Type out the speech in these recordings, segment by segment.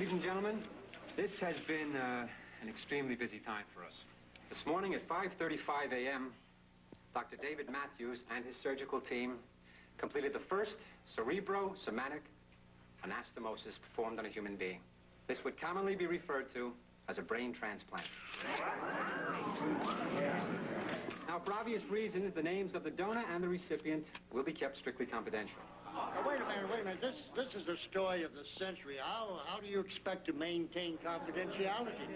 Ladies and gentlemen, this has been an extremely busy time for us. This morning at 5:35 a.m., Dr. David Matthews and his surgical team completed the first cerebrosomatic anastomosis performed on a human being. This would commonly be referred to as a brain transplant. Now, for obvious reasons, the names of the donor and the recipient will be kept strictly confidential. Wait a minute. This is the story of the century. How do you expect to maintain confidentiality?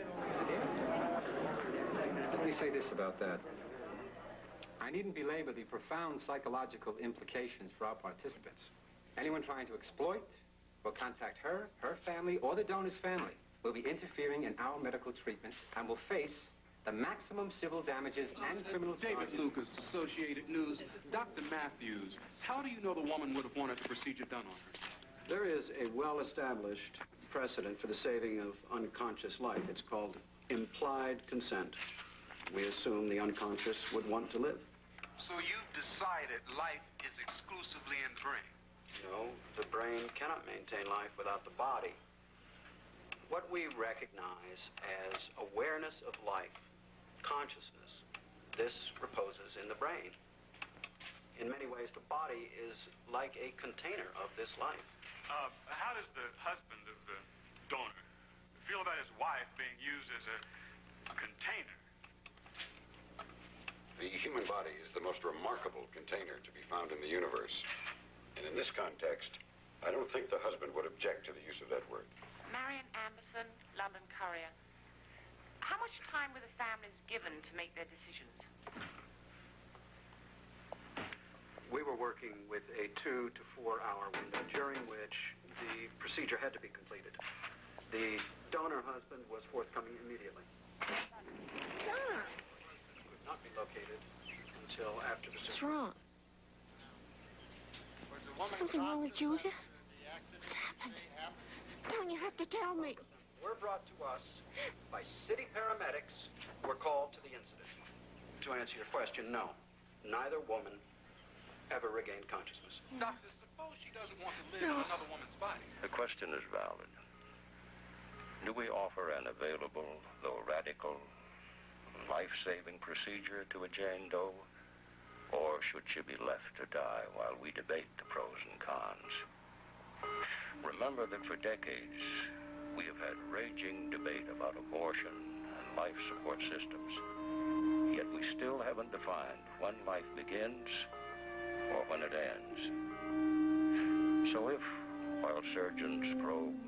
Let me say this about that. I needn't belabor the profound psychological implications for our participants. Anyone trying to exploit will contact her, her family, or the donor's family, will be interfering in our medical treatment and will face the maximum civil damages and criminal charges. David Lucas, Associated News. Dr. Matthews, how do you know the woman would have wanted the procedure done on her? There is a well-established precedent for the saving of unconscious life. It's called implied consent. We assume the unconscious would want to live. So you've decided life is exclusively in the brain? No, the brain cannot maintain life without the body. What we recognize as awareness of life, consciousness, this reposes in the brain. In many ways, the body is like a container of this life. How does the husband of the donor feel about his wife being used as a container? The human body is the most remarkable container to be found in the universe. And in this context, I don't think the husband would object to the use of that word. Marion Anderson, London Courier. How much time were the families given to make their decisions? We were working with a 2 to 4 hour window during which the procedure had to be completed. The donor husband was forthcoming immediately. John! Could not be located until after the surgery. What's wrong? Something wrong with Julia? What's happened? Don, you have to tell me. Were brought to us by city paramedics who were called to the incident. To answer your question, no. Neither woman ever regained consciousness. Doctor, suppose she doesn't want to live in another woman's body. The question is valid. Do we offer an available, though radical, life-saving procedure to a Jane Doe? Or should she be left to die while we debate the pros and cons? Remember that for decades, we have had raging debate about abortion and life support systems. Yet we still haven't defined when life begins or when it ends. So if, while surgeons probe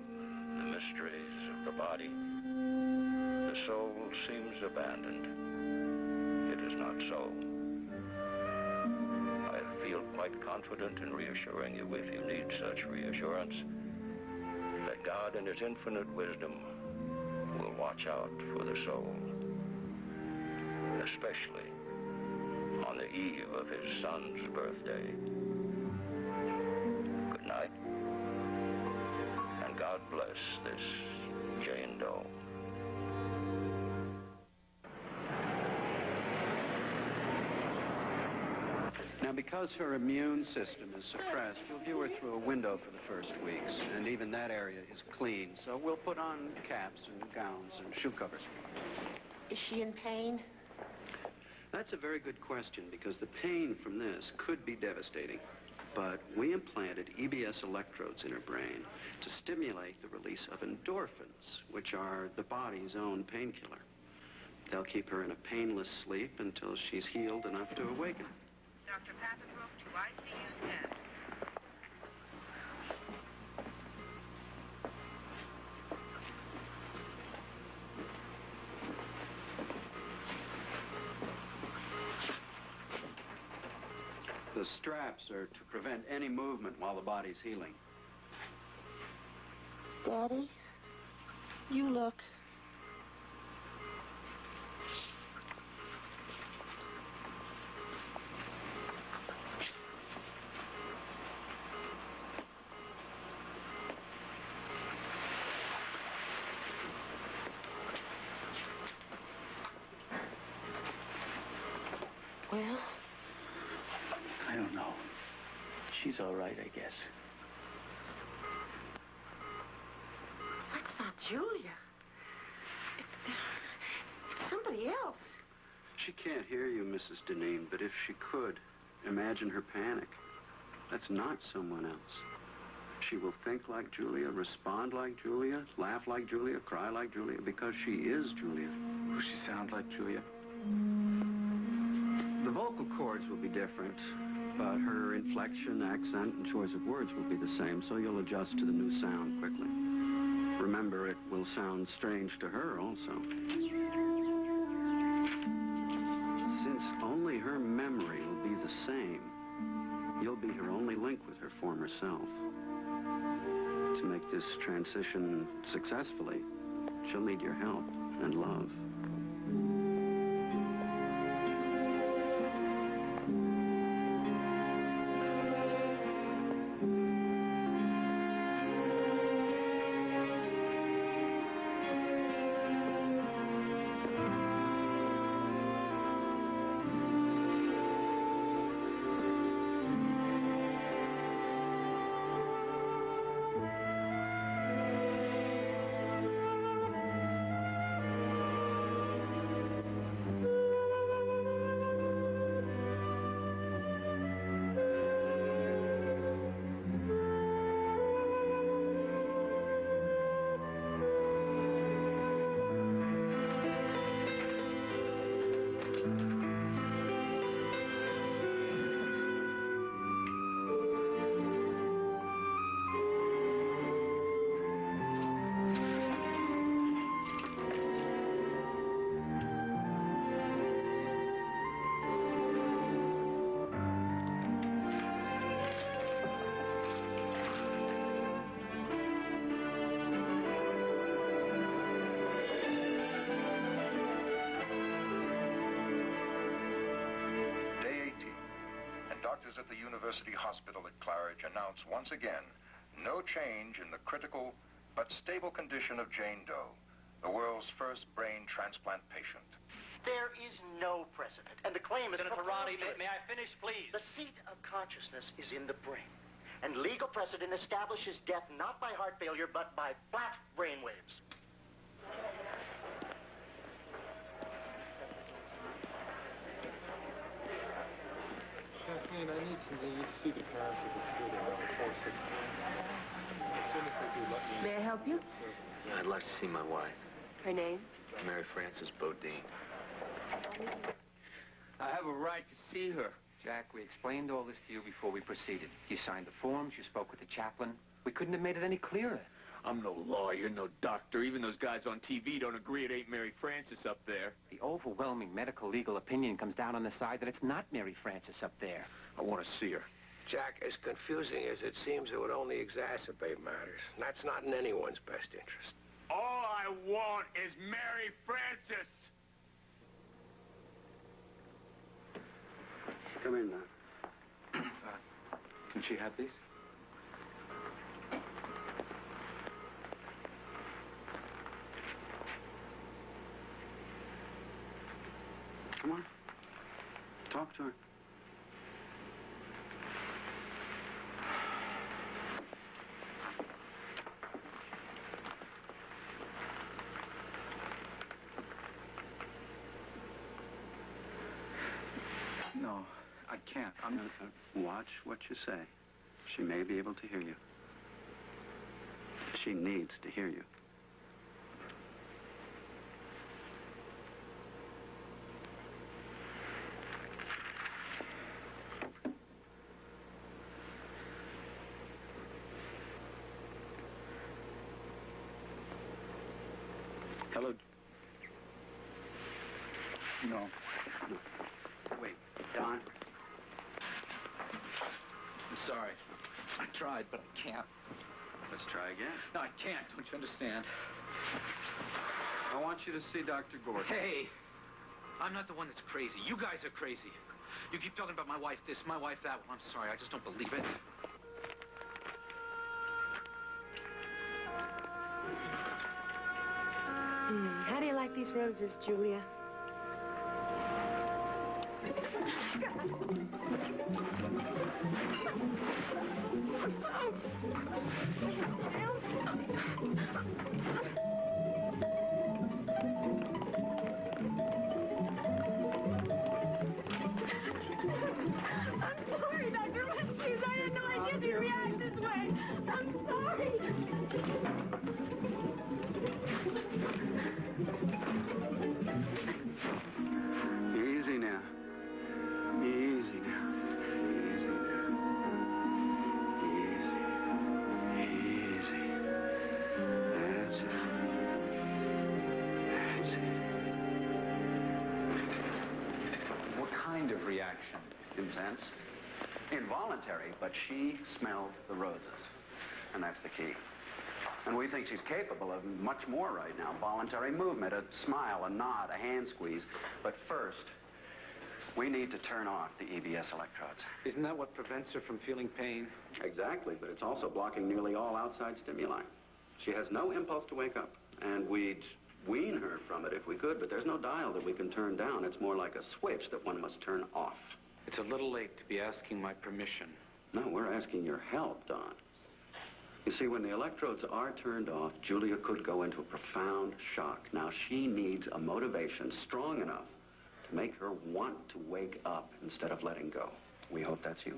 the mysteries of the body, the soul seems abandoned, it is not so. I feel quite confident in reassuring you, if you need such reassurance, that God in his infinite wisdom will watch out for the soul, especially on the eve of his son's birthday. Good night, and God bless this Jane Doe. Now, because her immune system is suppressed, we'll view her through a window for the first weeks, and even that area is clean. So we'll put on caps and gowns and shoe covers. Is she in pain? That's a very good question, because the pain from this could be devastating. But we implanted EBS electrodes in her brain to stimulate the release of endorphins, which are the body's own painkiller. They'll keep her in a painless sleep until she's healed enough to awaken. Dr. Papenbrook to ICU 10. The straps are to prevent any movement while the body's healing. Daddy, you look. Well? I don't know. She's all right, I guess. That's not Julia. It's somebody else. She can't hear you, Mrs. Deneen, but if she could, imagine her panic. That's not someone else. She will think like Julia, respond like Julia, laugh like Julia, cry like Julia, because she is Julia. Will she sound like Julia? The vocal cords will be different, but her inflection, accent, and choice of words will be the same, so you'll adjust to the new sound quickly. Remember, it will sound strange to her also. Since only her memory will be the same, you'll be her only link with her former self. To make this transition successfully, she'll need your help and love. Doctors at the University Hospital at Claridge announce once again no change in the critical but stable condition of Jane Doe, the world's first brain transplant patient. There is no precedent, and the claim is Senator Roddy, may I finish, please? The seat of consciousness is in the brain, and legal precedent establishes death not by heart failure, but by flat brain waves. Kathleen, I need to see the parents of the kid around 4:16. As soon as they do, let me... May I help you? I'd like to see my wife. Her name? Mary Frances Bodine. I have a right to see her. Jack, we explained all this to you before we proceeded. You signed the forms, you spoke with the chaplain. We couldn't have made it any clearer. I'm no lawyer, no doctor. Even those guys on TV don't agree it ain't Mary Frances up there. The overwhelming medical legal opinion comes down on the side that it's not Mary Frances up there. I want to see her. Jack, as confusing as it seems, it would only exacerbate matters. That's not in anyone's best interest. All I want is Mary Frances! Come in now. Can she have these? Come on. Talk to her. No, I can't. Watch what you say. She may be able to hear you. She needs to hear you. Hello. No. Wait, Don? I'm sorry. I tried, but I can't. Let's try again. No, I can't. Don't you understand? I want you to see Dr. Gordon. Hey, I'm not the one that's crazy. You guys are crazy. You keep talking about my wife this, my wife that. Well, I'm sorry. I just don't believe it. How do you like these roses, Julia? I'm sorry. Easy now. Easy now. Easy now. Easy. Easy. That's it. That's it. What kind of reaction? Intense. Involuntary, but she smelled the roses. And that's the key. And we think she's capable of much more right now. Voluntary movement, a smile, a nod, a hand squeeze. But first, we need to turn off the EBS electrodes. Isn't that what prevents her from feeling pain? Exactly, but it's also blocking nearly all outside stimuli. She has no impulse to wake up, and we'd wean her from it if we could, but there's no dial that we can turn down. It's more like a switch that one must turn off. It's a little late to be asking my permission. No, we're asking your help, Don. You see, when the electrodes are turned off, Julia could go into a profound shock. Now, she needs a motivation strong enough to make her want to wake up instead of letting go. We hope that's you.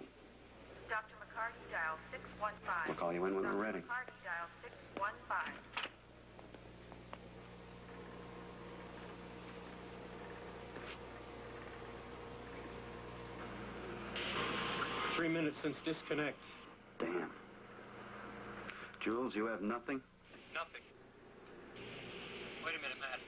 Dr. McCarty, dial 615. We'll call you in when we're ready. Dr. McCarty, dial 615. 3 minutes since disconnect. Damn. Jules, you have nothing? Nothing. Wait a minute, Matt.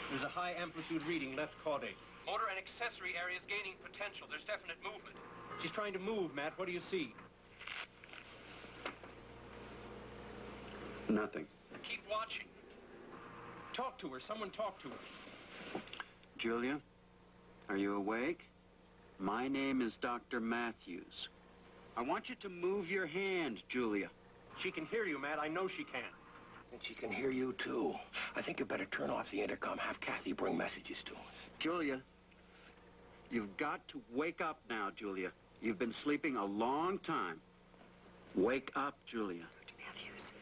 There's a high amplitude reading left caudate. Motor and accessory areas gaining potential. There's definite movement. She's trying to move, Matt. What do you see? Nothing. Keep watching. Talk to her. Someone talk to her. Julia, are you awake? My name is Dr. Matthews. I want you to move your hand, Julia. She can hear you, Matt. I know she can. And she can hear you, too. I think you better turn off the intercom. Have Kathy bring messages to us. Julia, you've got to wake up now, Julia. You've been sleeping a long time. Wake up, Julia. Dr. Matthews,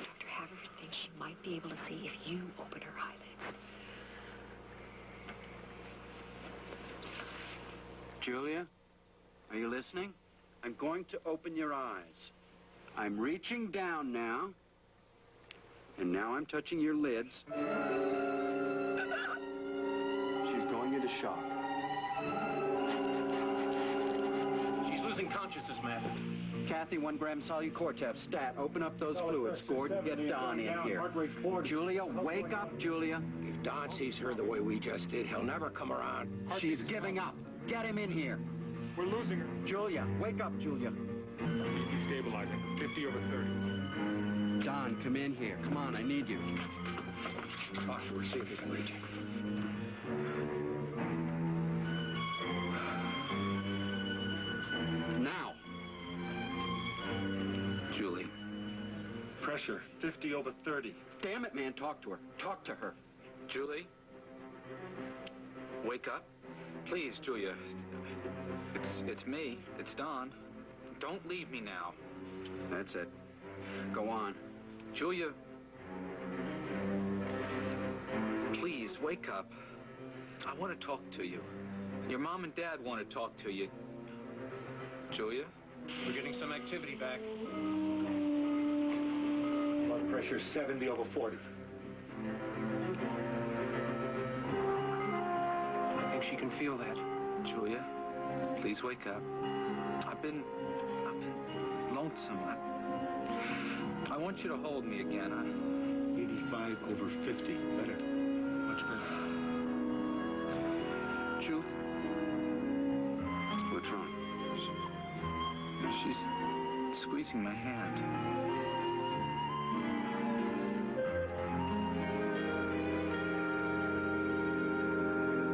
Dr. Haverford thinks she might be able to see if you open her eyelids. Julia, are you listening? I'm going to open your eyes. I'm reaching down now. And now I'm touching your lids. She's going into shock. She's losing consciousness, Matt. Kathy, 1 gram Solucortef, stat. Open up those fluids. Gordon, get Don in here. Julia, wake up, Julia. If Don sees her the way we just did, he'll never come around. She's giving up. Get him in here. We're losing her. Julia, wake up, Julia. Destabilizing. 50/30. Don, come in here. Come on, I need you. Talk to her, see if you can reach her. Now. Julie. Pressure, 50/30. Damn it, man, talk to her. Talk to her. Julie? Wake up. Please, Julia. It's me. It's Don. Don't leave me now. That's it. Go on. Julia. Please, wake up. I want to talk to you. Your mom and dad want to talk to you. Julia? We're getting some activity back. Blood pressure 70/40. I think she can feel that. Julia, please wake up. I've been lonesome. I want you to hold me again. 85/50. Better. Much better. Ju? What's wrong? She's squeezing my hand.